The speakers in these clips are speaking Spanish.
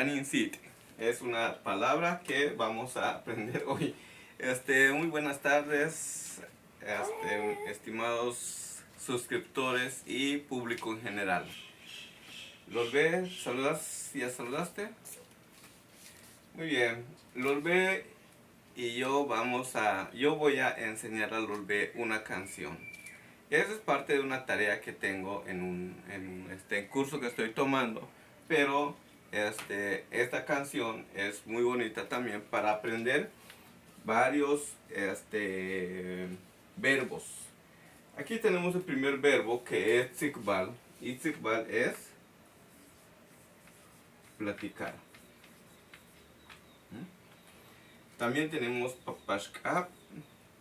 Taninsit es una palabra que vamos a aprender hoy. Muy buenas tardes, estimados suscriptores y público en general. Lolbe, ¿saludas? ¿Ya saludaste? Muy bien. Lolbe y yo voy a enseñar a Lolbe una canción. Esa es parte de una tarea que tengo en un curso que estoy tomando, pero esta canción es muy bonita también para aprender varios verbos. Aquí tenemos el primer verbo que es tsikbal, y tsikbal es platicar. También tenemos papashkap,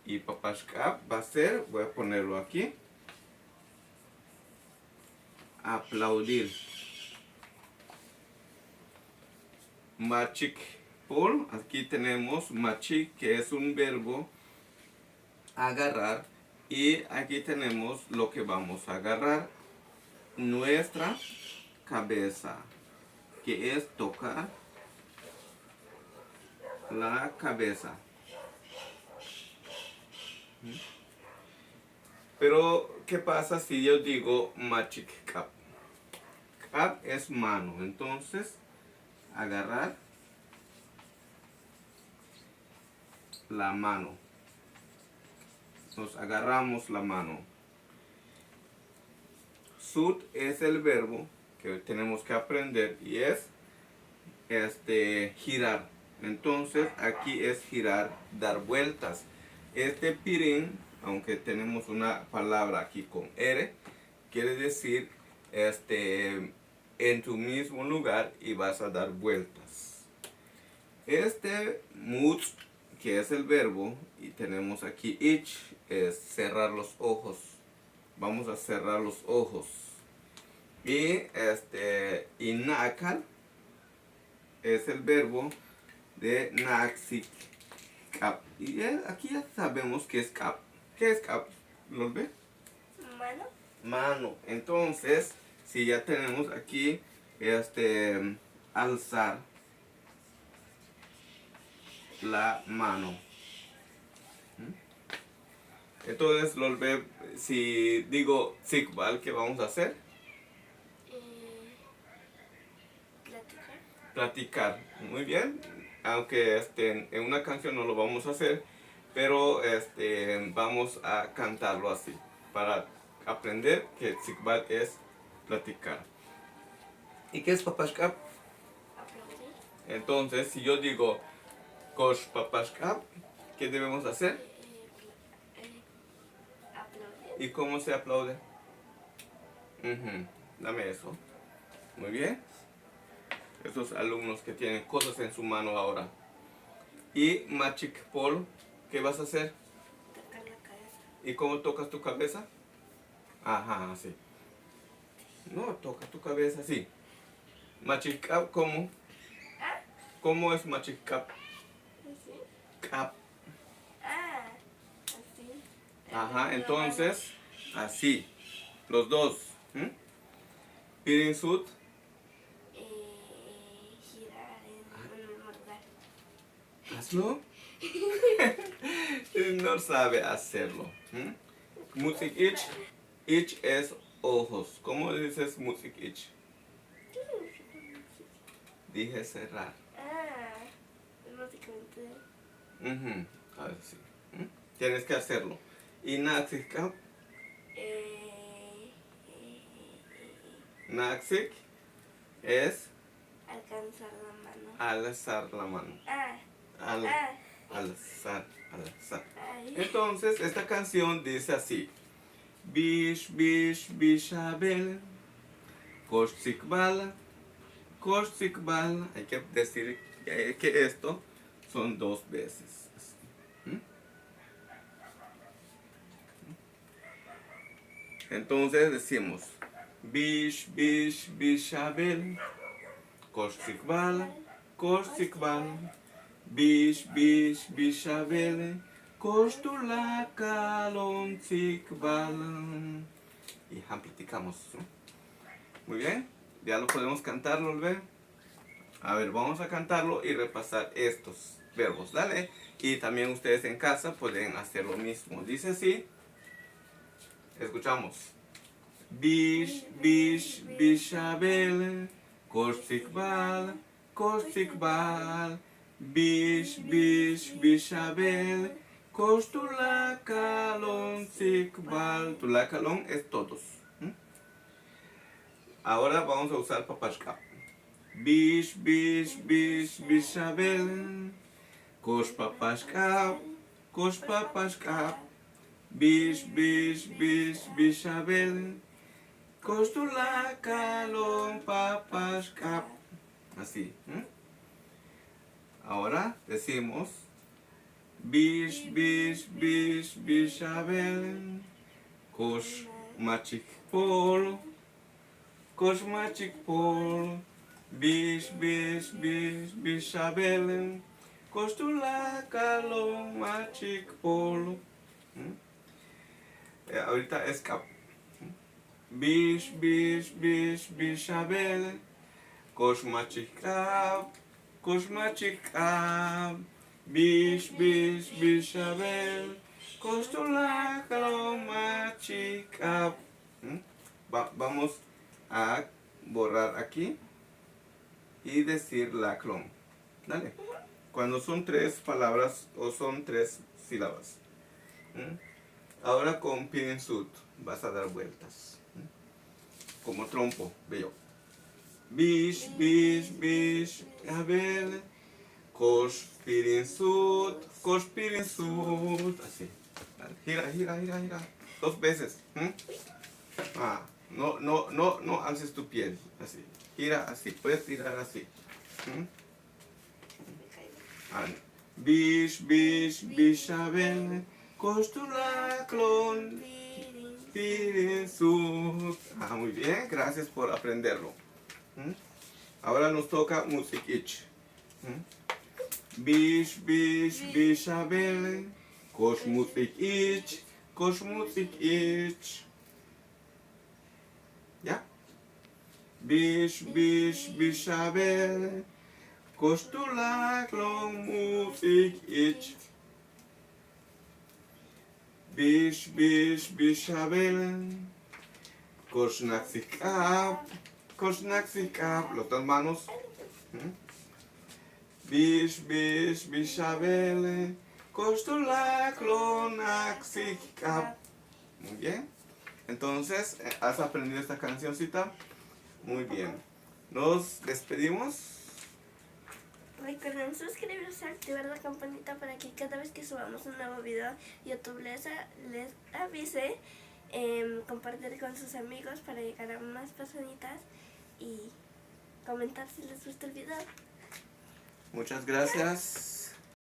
y papashkap va a ser, voy a ponerlo aquí, aplaudir. Machik pol, aquí tenemos machik, que es un verbo agarrar, y aquí tenemos lo que vamos a agarrar, nuestra cabeza, que es tocar la cabeza. Pero, ¿qué pasa si yo digo machik kap? Kap es mano, entonces agarrar la mano. Nos agarramos la mano. Sud es el verbo que tenemos que aprender y es girar. Entonces aquí es girar, dar vueltas. Pirín, aunque tenemos una palabra aquí con R, quiere decir en tu mismo lugar y vas a dar vueltas. Mutz, que es el verbo, y tenemos aquí ich, es cerrar los ojos. Vamos a cerrar los ojos. Y inakal es el verbo de naxik kap. Y aquí ya sabemos que es kap. ¿Qué es kap? ¿Lo ve? Mano. Mano. Entonces, si ya tenemos aquí alzar la mano. Entonces, Lolbe, si digo tsikbal, ¿qué vamos a hacer? Platicar. Platicar. Muy bien. Aunque en una canción no lo vamos a hacer, pero vamos a cantarlo así para aprender que tsikbal es platicar. ¿Y qué es papashkap? Aplaudir. Entonces, si yo digo kosh papashkap, ¿qué debemos hacer? Aplaudir. ¿Y cómo se aplaude? Dame eso. Muy bien. Esos alumnos que tienen cosas en su mano ahora. Y machik pol, ¿qué vas a hacer? Tocar la cabeza. ¿Y cómo tocas tu cabeza? Ajá, así. No, toca tu cabeza así. Machik kap, ¿cómo? ¿Ah? ¿Cómo es machik kap? ¿Así? Kap. Ah, así. Ajá, entonces, así. Los dos. Pirin sud. Girar en un mismo lugar. Hazlo. No sabe hacerlo. Musik ich. Ich es ojos. ¿Cómo dices musik ich? Dije cerrar. Ah, básicamente. Así. Tienes que hacerlo. Y naxik. Naxik es Alcanzar la mano. alzar la mano. Alzar. Ay. Entonces, esta canción dice así. Bish, bish, bishabel. Koshikbala. Koshikbala. Hay que decir que esto son dos veces. Entonces decimos. Bish, bish, bishabel. Koshikbala. Koshikbala. Bish, bish, bishabel. Kostula kalon tsikbal. Y platicamos. Muy bien. Ya lo podemos cantar, ¿lo ve? A ver, vamos a cantarlo y repasar estos verbos, dale. Y también ustedes en casa pueden hacer lo mismo. Dice así, escuchamos. Bish, bish, bishabel, koshtikbal, koshtikbal. Bish, bish, bishabel, koshtulakalon, sikbal. Tulakalon es todos. Ahora vamos a usar papashka. Bish, bish, bish, bishabel, kosh papashka, kosh papashka. Bish, bish, bish, bishabel, kostulakalon papashka. Así. Ahora decimos bish, bish, bish, bishabel, kosh machik pol, kosh machik pol. Bish, bish, bish, bishabel, kostulakalon machik pol. Ahorita es cap. Bish, bish, bish, bishabel, kosh machikab, kosh machikab. Bish, bish, bishabel, kostulakalon machikab. Vamos a borrar aquí y decir la clon. Dale. Cuando son 3 palabras o son 3 sílabas. Ahora con pirinsut vas a dar vueltas. Como trompo, veo. Bish, bish, bish, abel, kosh pirinsut, kosh pirinsut. Así. Gira, gira, gira, gira. 2 veces. No alces tu piel. Así. Gira así. Puedes tirar así. Bish, bish, bish, abel, kostulaklon, pirinsut. Muy bien, gracias por aprenderlo. Ahora nos toca musik ich. Bish, bish, bishabel, kosh musik ich, kosh musik ich. ¿Ya? Bish, bish, bishabel, kostulaklon musik ich. Bish, bish, bishabel, kosh naxikab, kosh naxikab. Las 2 manos. Bish, bish, bishabel, kostulaklon naxikab. Muy bien. Entonces, ¿has aprendido esta cancioncita? Muy bien. Nos despedimos. Recuerden suscribirse, activar la campanita para que cada vez que subamos un nuevo video, YouTube les avise. Compartir con sus amigos para llegar a más personitas y comentar si les gusta el video. Muchas gracias.